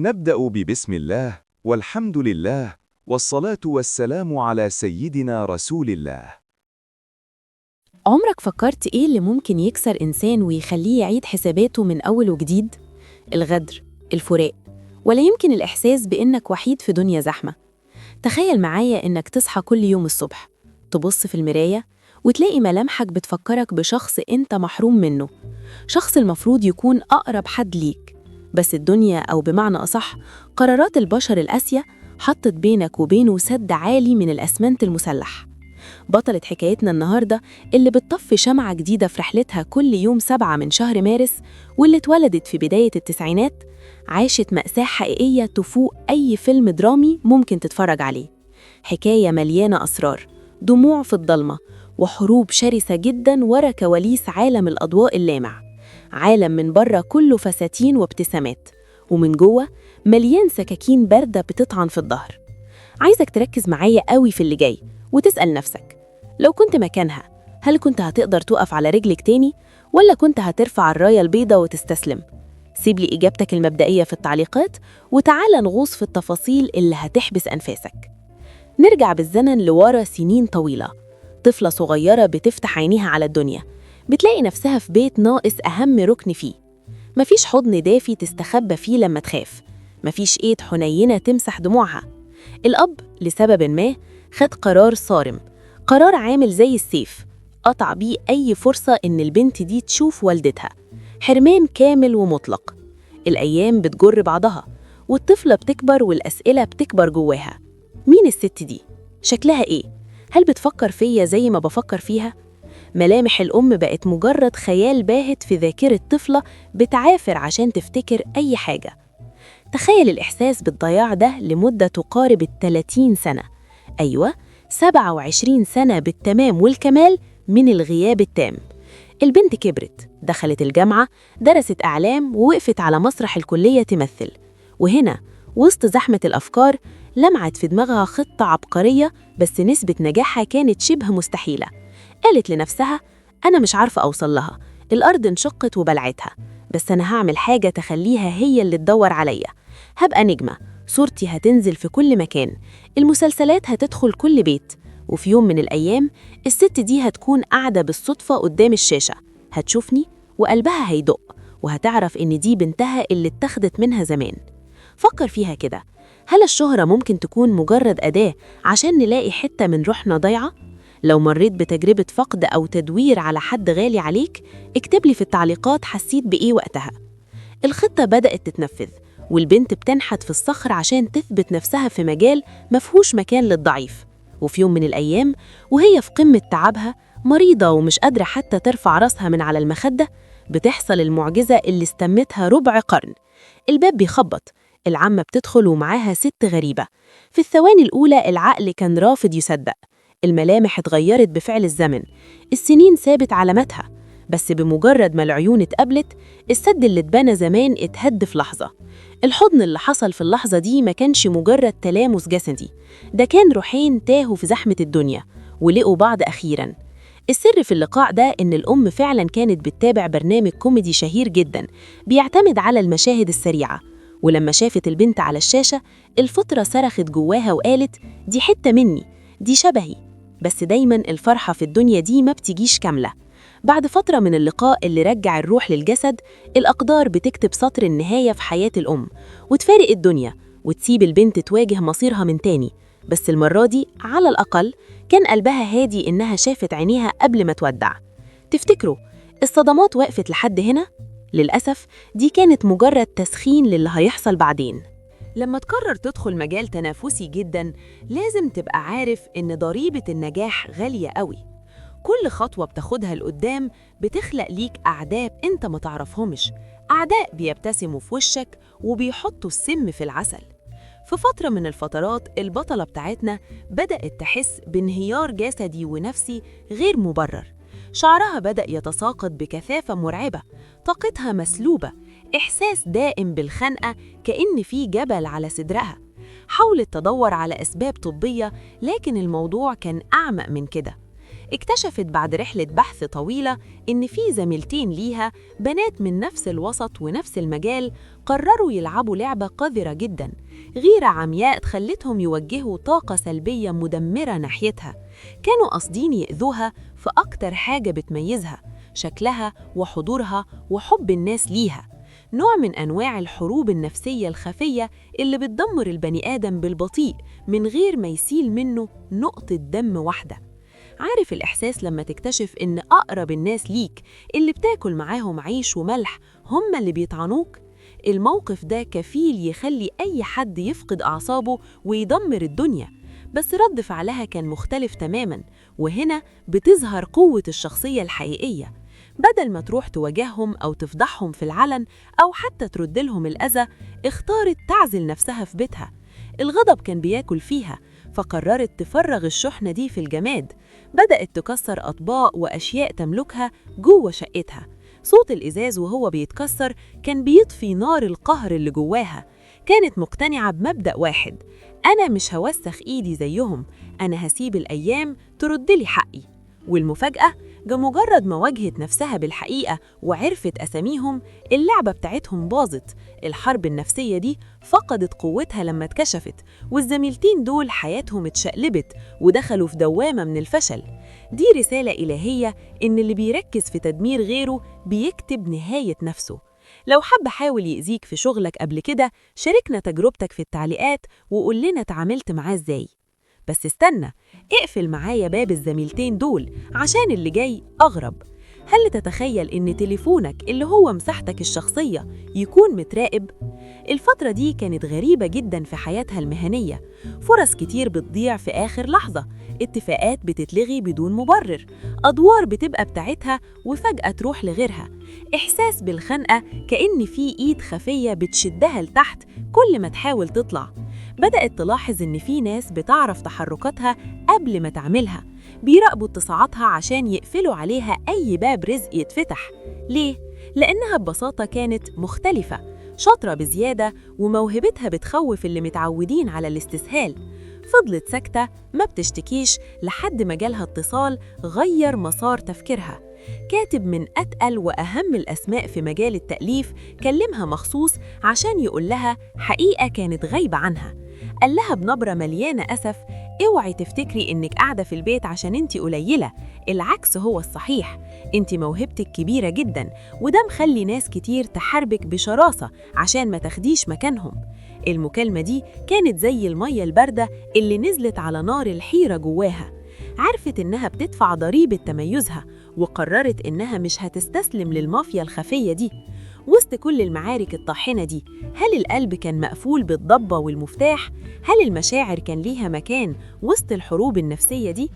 نبدأ ببسم الله والحمد لله والصلاة والسلام على سيدنا رسول الله. عمرك فكرت إيه اللي ممكن يكسر إنسان ويخليه يعيد حساباته من أول وجديد؟ الغدر، الفراق، ولا يمكن الإحساس بإنك وحيد في دنيا زحمة؟ تخيل معايا إنك تصحى كل يوم الصبح، تبص في المراية وتلاقي ملامحك بتفكرك بشخص أنت محروم منه، شخص المفروض يكون أقرب حد ليك، بس الدنيا أو بمعنى أصح قرارات البشر القاسية حطت بينك وبينه سد عالي من الأسمنت المسلح. بطلة حكايتنا النهاردة اللي بتطفي شمعة جديدة في رحلتها كل يوم 7 من شهر مارس، واللي اتولدت في بداية التسعينات، عاشت مأساة حقيقية تفوق أي فيلم درامي ممكن تتفرج عليه. حكاية مليانة أسرار، دموع في الضلمة، وحروب شرسة جدا ورا كواليس عالم الأضواء اللامع. عالم من بره كله فساتين وابتسامات، ومن جوه مليان سكاكين باردة بتطعن في الظهر. عايزك تركز معايا قوي في اللي جاي وتسأل نفسك، لو كنت مكانها هل كنت هتقدر تقف على رجلك تاني، ولا كنت هترفع الراية البيضاء وتستسلم؟ سيب لي إجابتك المبدئية في التعليقات، وتعال نغوص في التفاصيل اللي هتحبس أنفاسك. نرجع بالزمن لورا سنين طويلة. طفلة صغيرة بتفتح عينيها على الدنيا، بتلاقي نفسها في بيت ناقص أهم ركن فيه. مفيش حضن دافي تستخبى فيه لما تخاف، مفيش إيد حنينة تمسح دموعها. الأب لسبب ما خد قرار صارم، قرار عامل زي السيف، قطع بيه أي فرصة إن البنت دي تشوف والدتها. حرمان كامل ومطلق. الأيام بتجر بعضها، والطفلة بتكبر والأسئلة بتكبر جواها. مين الست دي؟ شكلها إيه؟ هل بتفكر فيا زي ما بفكر فيها؟ ملامح الأم بقت مجرد خيال باهت في ذاكرة طفلة بتعافر عشان تفتكر أي حاجة. تخيل الإحساس بالضياع ده لمدة تقارب 30 سنة. أيوة، 27 سنة بالتمام والكمال من الغياب التام. البنت كبرت، دخلت الجامعة، درست أعلام، ووقفت على مسرح الكلية تمثل. وهنا وسط زحمة الأفكار لمعت في دماغها خطة عبقرية، بس نسبة نجاحها كانت شبه مستحيلة. قالت لنفسها: أنا مش عارفة أوصل لها، الأرض انشقت وبلعتها، بس أنا هعمل حاجة تخليها هي اللي تدور عليا. هبقى نجمة، صورتي هتنزل في كل مكان، المسلسلات هتدخل كل بيت. وفي يوم من الأيام الست دي هتكون قاعدة بالصدفة قدام الشاشة، هتشوفني وقلبها هيدق، وهتعرف إن دي بنتها اللي اتخذت منها زمان. فكر فيها كده، هل الشهرة ممكن تكون مجرد أداة عشان نلاقي حتة من روحنا ضايعة؟ لو مريت بتجربة فقد أو تدوير على حد غالي عليك، اكتب لي في التعليقات حسيت بإيه وقتها. الخطة بدأت تتنفذ، والبنت بتنحت في الصخر عشان تثبت نفسها في مجال مفهوش مكان للضعيف. وفي يوم من الأيام وهي في قمة تعبها، مريضة ومش قادرة حتى ترفع راسها من على المخدة، بتحصل المعجزة اللي استمتها ربع قرن. الباب بيخبط، العمة بتدخل ومعاها ست غريبة. في الثواني الأولى العقل كان رافض يصدق. الملامح اتغيرت بفعل الزمن، السنين سابت علاماتها، بس بمجرد ما العيون اتقابلت، السد اللي اتبنى زمان اتهد في لحظة. الحضن اللي حصل في اللحظة دي ما كانش مجرد تلامس جسدي، ده كان روحين تاهوا في زحمة الدنيا ولقوا بعض أخيراً. السر في اللقاء ده إن الأم فعلاً كانت بتتابع برنامج كوميدي شهير جداً بيعتمد على المشاهد السريعة، ولما شافت البنت على الشاشة الفطرة صرخت جواها وقالت: دي حتة مني، دي شبهي. بس دايماً الفرحة في الدنيا دي ما بتجيش كاملة. بعد فترة من اللقاء اللي رجع الروح للجسد، الأقدار بتكتب سطر النهاية في حياة الأم، وتفارق الدنيا وتسيب البنت تواجه مصيرها من تاني. بس المرة دي على الأقل كان قلبها هادي إنها شافت عينيها قبل ما تودع. تفتكروا الصدمات وقفت لحد هنا؟ للأسف دي كانت مجرد تسخين للي هيحصل بعدين. لما تقرر تدخل مجال تنافسي جدا، لازم تبقى عارف إن ضريبة النجاح غالية قوي. كل خطوة بتاخدها لقدام بتخلق ليك أعداء أنت ما تعرفهمش، أعداء بيبتسموا في وشك وبيحطوا السم في العسل. في فترة من الفترات البطلة بتاعتنا بدأت تحس بانهيار جسدي ونفسي غير مبرر. شعرها بدأ يتساقط بكثافة مرعبة، طاقتها مسلوبة، إحساس دائم بالخنقة كأن في جبل على صدرها. حاولت تدور على أسباب طبية، لكن الموضوع كان أعمق من كده. اكتشفت بعد رحلة بحث طويلة إن في زميلتين ليها بنات من نفس الوسط ونفس المجال قرروا يلعبوا لعبة قذرة جدا، غيرة عمياء خلتهم يوجهوا طاقة سلبية مدمرة ناحيتها. كانوا قاصدين يأذوها في أكتر حاجة بتميزها، شكلها وحضورها وحب الناس ليها، نوع من أنواع الحروب النفسية الخفية اللي بتدمر البني آدم بالبطيء من غير ما يسيل منه نقطة دم واحدة. عارف الإحساس لما تكتشف إن أقرب الناس ليك اللي بتاكل معاهم عيش وملح هم اللي بيطعنوك؟ الموقف ده كفيل يخلي أي حد يفقد أعصابه ويدمر الدنيا، بس رد فعلها كان مختلف تماماً، وهنا بتظهر قوة الشخصية الحقيقية. بدل ما تروح تواجههم أو تفضحهم في العلن أو حتى ترد لهم الأذى، اختارت تعزل نفسها في بيتها. الغضب كان بياكل فيها، فقررت تفرغ الشحنة دي في الجماد. بدأت تكسر أطباق وأشياء تملكها جوه شقتها. صوت الإزاز وهو بيتكسر كان بيطفي نار القهر اللي جواها. كانت مقتنعة بمبدأ واحد: أنا مش هوسخ إيدي زيهم، أنا هسيب الأيام تردلي حقي. والمفاجأة، مجرد ما واجهت نفسها بالحقيقة وعرفت أساميهم، اللعبة بتاعتهم باظت. الحرب النفسية دي فقدت قوتها لما اتكشفت، والزميلتين دول حياتهم اتشقلبت ودخلوا في دوامة من الفشل. دي رسالة إلهية إن اللي بيركز في تدمير غيره بيكتب نهاية نفسه. لو حب حاول يأذيك في شغلك قبل كده، شاركنا تجربتك في التعليقات وقول لنا تعاملت معاه إزاي. بس استنى، اقفل معايا باب الزميلتين دول عشان اللي جاي أغرب. هل تتخيل إن تليفونك اللي هو مساحتك الشخصية يكون متراقب؟ الفترة دي كانت غريبة جدا في حياتها المهنية. فرص كتير بتضيع في آخر لحظة، اتفاقات بتتلغي بدون مبرر، أدوار بتبقى بتاعتها وفجأة تروح لغيرها. إحساس بالخنقة، كأن في إيد خفية بتشدها لتحت كل ما تحاول تطلع. بدأت تلاحظ إن في ناس بتعرف تحركاتها قبل ما تعملها، بيراقبوا اتصالاتها عشان يقفلوا عليها أي باب رزق يتفتح. ليه؟ لأنها ببساطة كانت مختلفة، شاطرة بزيادة، وموهبتها بتخوف اللي متعودين على الاستسهال. فضلت ساكتة ما بتشتكيش لحد ما جالها اتصال غير مسار تفكيرها. كاتب من أتقل وأهم الأسماء في مجال التأليف كلمها مخصوص عشان يقول لها حقيقة كانت غايبة عنها. قال لها بنبرة مليانة أسف: اوعي تفتكري إنك قاعدة في البيت عشان انتي قليلة، العكس هو الصحيح، انتي موهبتك كبيرة جدا، وده مخلي ناس كتير تحاربك بشراسة عشان ما تاخديش مكانهم. المكالمة دي كانت زي المية الباردة اللي نزلت على نار الحيرة جواها. عرفت إنها بتدفع ضريبة تميزها، وقررت إنها مش هتستسلم للمافيا الخفية دي. وسط كل المعارك الطاحنة دي، هل القلب كان مقفول بالضبة والمفتاح؟ هل المشاعر كان ليها مكان وسط الحروب النفسية دي؟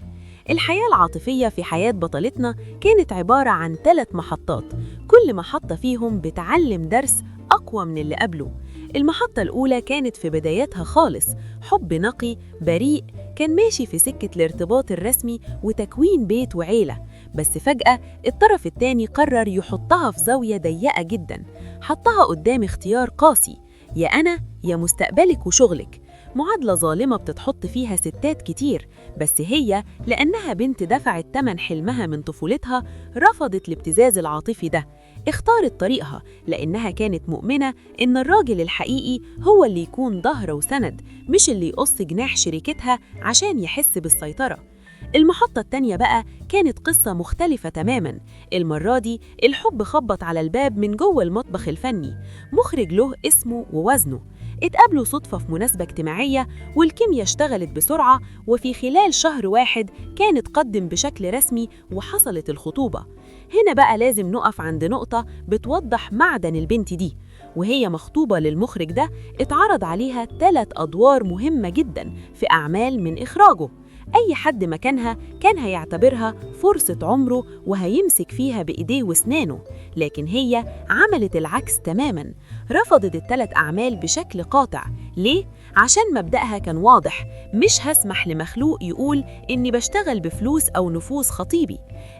الحياة العاطفية في حياة بطلتنا كانت عبارة عن 3 محطات، كل محطة فيهم بتعلم درس أقوى من اللي قبله. المحطة الأولى كانت في بدايتها خالص، حب نقي بريء، كان ماشي في سكة الارتباط الرسمي وتكوين بيت وعيلة. بس فجأة الطرف التاني قرر يحطها في زاوية ضيقة جدا، حطها قدام اختيار قاسي: يا أنا يا مستقبلك وشغلك. معادلة ظالمة بتتحط فيها ستات كتير، بس هي لأنها بنت دفعت تمن حلمها من طفولتها رفضت الابتزاز العاطفي ده. اختارت طريقها لأنها كانت مؤمنة إن الراجل الحقيقي هو اللي يكون ظهر وسند، مش اللي يقص جناح شريكتها عشان يحس بالسيطرة. المحطة التانية بقى كانت قصة مختلفة تماماً. المرة دي الحب خبط على الباب من جوه المطبخ الفني، مخرج له اسمه ووزنه. اتقابلوا صدفة في مناسبة اجتماعية، والكيمياء اشتغلت بسرعة، وفي خلال شهر واحد كانت قدم بشكل رسمي وحصلت الخطوبة. هنا بقى لازم نقف عند نقطة بتوضح معدن البنت دي. وهي مخطوبة للمخرج ده اتعرض عليها 3 أدوار مهمة جدا في أعمال من إخراجه. أي حد مكانها كان هيعتبرها فرصة عمره وهيمسك فيها بإيديه وسنانه، لكن هي عملت العكس تماماً. رفضت ال3 أعمال بشكل قاطع، ليه؟ عشان مبدأها كان واضح، مش هسمح لمخلوق يقول إني بشتغل بفلوس أو نفوذ خطيبي.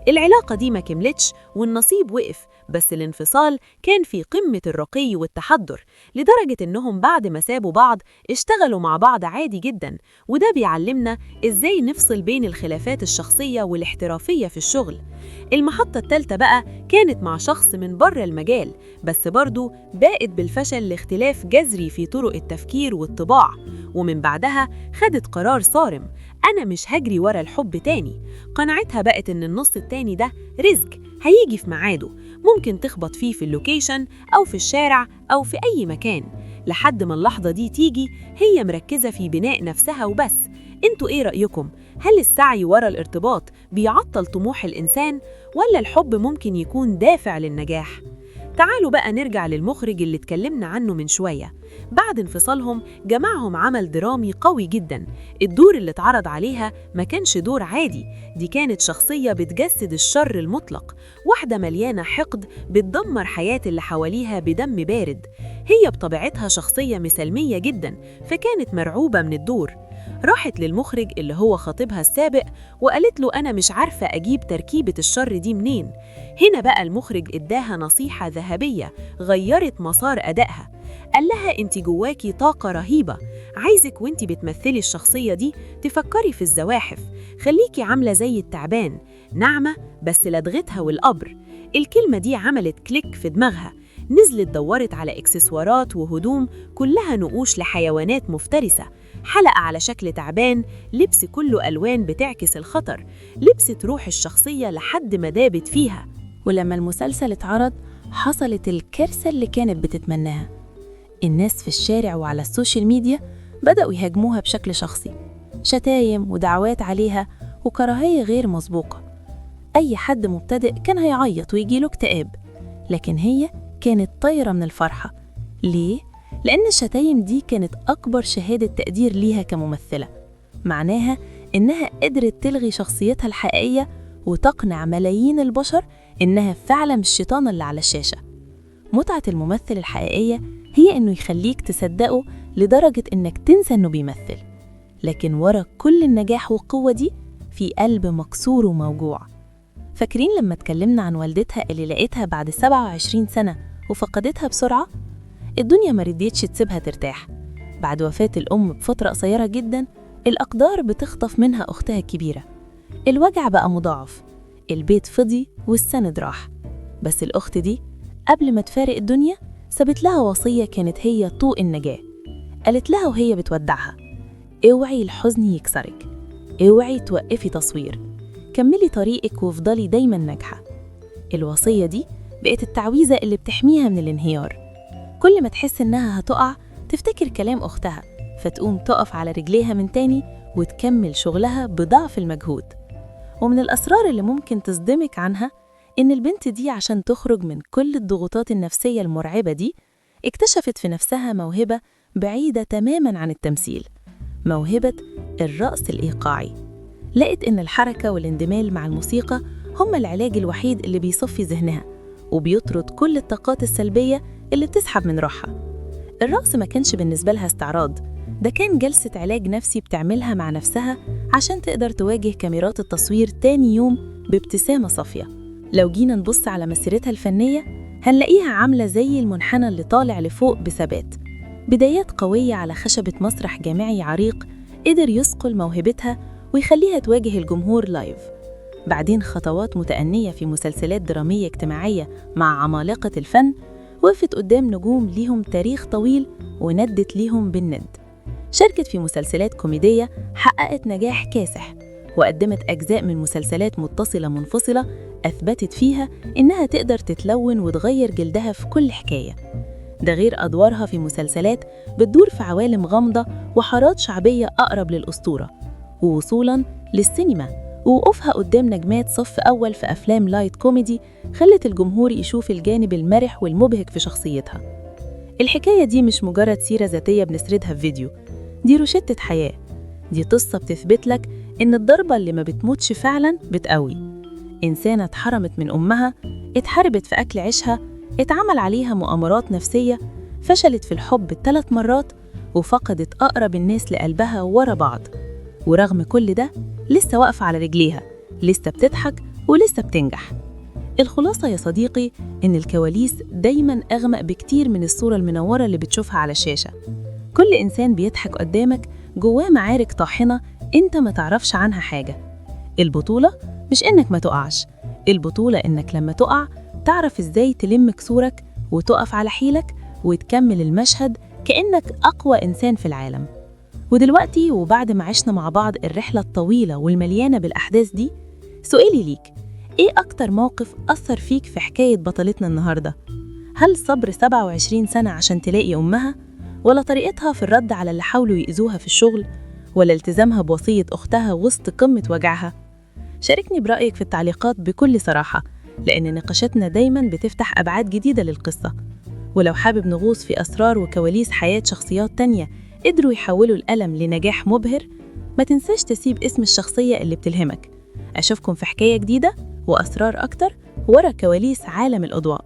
العلاقة دي ما كملتش والنصيب وقف، بس الانفصال كان في قمة الرقي والتحضر، لدرجة إنهم بعد ما سابوا بعض اشتغلوا مع بعض عادي جدا. وده بيعلمنا إزاي نفصل بين الخلافات الشخصية والاحترافية في الشغل. المحطة الثالثة بقى كانت مع شخص من بره المجال، بس برضو باءت بالفشل لاختلاف جذري في طرق التفكير والطباع. ومن بعدها خدت قرار صارم، أنا مش هجري ورا الحب تاني. قناعتها بقت إن النص التاني ده رزق هيجي في ميعاده، ممكن تخبط فيه في اللوكيشن أو في الشارع أو في أي مكان. لحد ما اللحظة دي تيجي هي مركزة في بناء نفسها وبس. انتوا ايه رأيكم؟ هل السعي ورا الارتباط بيعطل طموح الإنسان، ولا الحب ممكن يكون دافع للنجاح؟ تعالوا بقى نرجع للمخرج اللي اتكلمنا عنه من شوية. بعد انفصالهم جمعهم عمل درامي قوي جدا. الدور اللي اتعرض عليها ما كانش دور عادي، دي كانت شخصية بتجسد الشر المطلق، واحدة مليانة حقد بتدمر حياة اللي حواليها بدم بارد. هي بطبيعتها شخصية مسالمية جدا، فكانت مرعوبة من الدور. راحت للمخرج اللي هو خطيبها السابق وقالت له أنا مش عارفة أجيب تركيبة الشر دي منين. هنا بقى المخرج اداها نصيحة ذهبية غيرت مسار أدائها. قال لها أنت جواكي طاقة رهيبة، عايزك وانت بتمثلي الشخصية دي تفكري في الزواحف، خليكي عاملة زي التعبان، ناعمة بس لدغتها والقبر. الكلمة دي عملت كليك في دماغها، نزلت دورت على إكسسوارات وهدوم كلها نقوش لحيوانات مفترسة، حلقة على شكل تعبان، لبس كله ألوان بتعكس الخطر، لبست روح الشخصية لحد ما دابت فيها. ولما المسلسل اتعرض حصلت الكارثة اللي كانت بتتمناها. الناس في الشارع وعلى السوشيال ميديا بدأوا يهاجموها بشكل شخصي، شتايم ودعوات عليها وكراهية غير مسبوقة. أي حد مبتدئ كان هيعيط ويجيله اكتئاب، لكن هي كانت طايرة من الفرحة. ليه؟ لأن الشتايم دي كانت أكبر شهادة تقدير ليها كممثلة، معناها إنها قدرت تلغي شخصيتها الحقيقية وتقنع ملايين البشر إنها فعلا مش الشيطانة اللي على الشاشة. متعة الممثل الحقيقية هي إنه يخليك تصدقه لدرجة إنك تنسى إنه بيمثل، لكن ورا كل النجاح والقوة دي في قلب مكسور وموجوع. فاكرين لما اتكلمنا عن والدتها اللي لقيتها بعد 27 سنة وفقدتها بسرعة؟ الدنيا ما رضيتش تسيبها ترتاح. بعد وفاة الأم بفترة قصيرة جدا الأقدار بتخطف منها أختها الكبيرة. الوجع بقى مضاعف، البيت فضي والسند راح. بس الأخت دي قبل ما تفارق الدنيا سابت لها وصية كانت هي طوق النجاة. قالت لها وهي بتودعها: اوعي الحزن يكسرك، اوعي توقفي تصوير، كملي طريقك وافضلي دايما ناجحة. الوصية دي بقت التعويذة اللي بتحميها من الانهيار. كل ما تحس إنها هتقع تفتكر كلام أختها، فتقوم تقف على رجليها من تاني وتكمل شغلها بضعف المجهود. ومن الأسرار اللي ممكن تصدمك عنها إن البنت دي عشان تخرج من كل الضغوطات النفسية المرعبة دي اكتشفت في نفسها موهبة بعيدة تماماً عن التمثيل، موهبة الرقص الإيقاعي. لقت إن الحركة والاندماج مع الموسيقى هم العلاج الوحيد اللي بيصفي ذهنها وبيطرد كل الطاقات السلبية اللي بتسحب من روحها. الرقص ما كانش بالنسبة لها استعراض، ده كان جلسة علاج نفسي بتعملها مع نفسها عشان تقدر تواجه كاميرات التصوير تاني يوم بابتسامة صافية. لو جينا نبص على مسيرتها الفنية هنلاقيها عاملة زي المنحنى اللي طالع لفوق بثبات. بدايات قوية على خشبة مسرح جامعي عريق قدر يصقل موهبتها ويخليها تواجه الجمهور لايف. بعدين خطوات متأنية في مسلسلات درامية اجتماعية مع عمالقة الفن، وقفت قدام نجوم ليهم تاريخ طويل وندت ليهم بالند. شاركت في مسلسلات كوميدية حققت نجاح كاسح، وقدمت أجزاء من مسلسلات متصلة منفصلة أثبتت فيها إنها تقدر تتلون وتغير جلدها في كل حكاية. ده غير أدوارها في مسلسلات بتدور في عوالم غامضة وحارات شعبية أقرب للأسطورة، ووصولاً للسينما ووقوفها قدام نجمات صف أول في أفلام لايت كوميدي خلت الجمهور يشوف الجانب المرح والمبهج في شخصيتها. الحكاية دي مش مجرد سيرة ذاتية بنسردها في فيديو، دي روشتة حياة، دي قصة بتثبت لك إن الضربة اللي ما بتموتش فعلاً بتقوي. إنسانة اتحرمت من أمها، اتحاربت في أكل عيشها، اتعمل عليها مؤامرات نفسية، فشلت في الحب 3 مرات، وفقدت أقرب الناس لقلبها ورا بعض. ورغم كل ده لسه واقفة على رجليها، لسه بتضحك ولسه بتنجح. الخلاصة يا صديقي إن الكواليس دايماً أغمق بكتير من الصورة المنورة اللي بتشوفها على الشاشة. كل إنسان بيضحك قدامك جواه معارك طاحنة أنت ما تعرفش عنها حاجة. البطولة مش إنك ما تقعش، البطولة إنك لما تقع تعرف إزاي تلم كسورك وتقف على حيلك وتكمل المشهد كأنك أقوى إنسان في العالم. ودلوقتي وبعد ما عشنا مع بعض الرحلة الطويلة والمليانة بالأحداث دي، سؤالي ليك: إيه أكتر موقف أثر فيك في حكاية بطلتنا النهاردة؟ هل صبر 27 سنة عشان تلاقي أمها؟ ولا طريقتها في الرد على اللي حاولوا يأذوها في الشغل؟ ولا التزامها بوصية أختها وسط قمة وجعها؟ شاركني برأيك في التعليقات بكل صراحة، لأن نقاشاتنا دايماً بتفتح أبعاد جديدة للقصة. ولو حابب نغوص في أسرار وكواليس حياة شخصيات تانية قدروا يحولوا الألم لنجاح مبهر، ما تنساش تسيب اسم الشخصية اللي بتلهمك. أشوفكم في حكاية جديدة وأسرار أكتر ورا كواليس عالم الأضواء.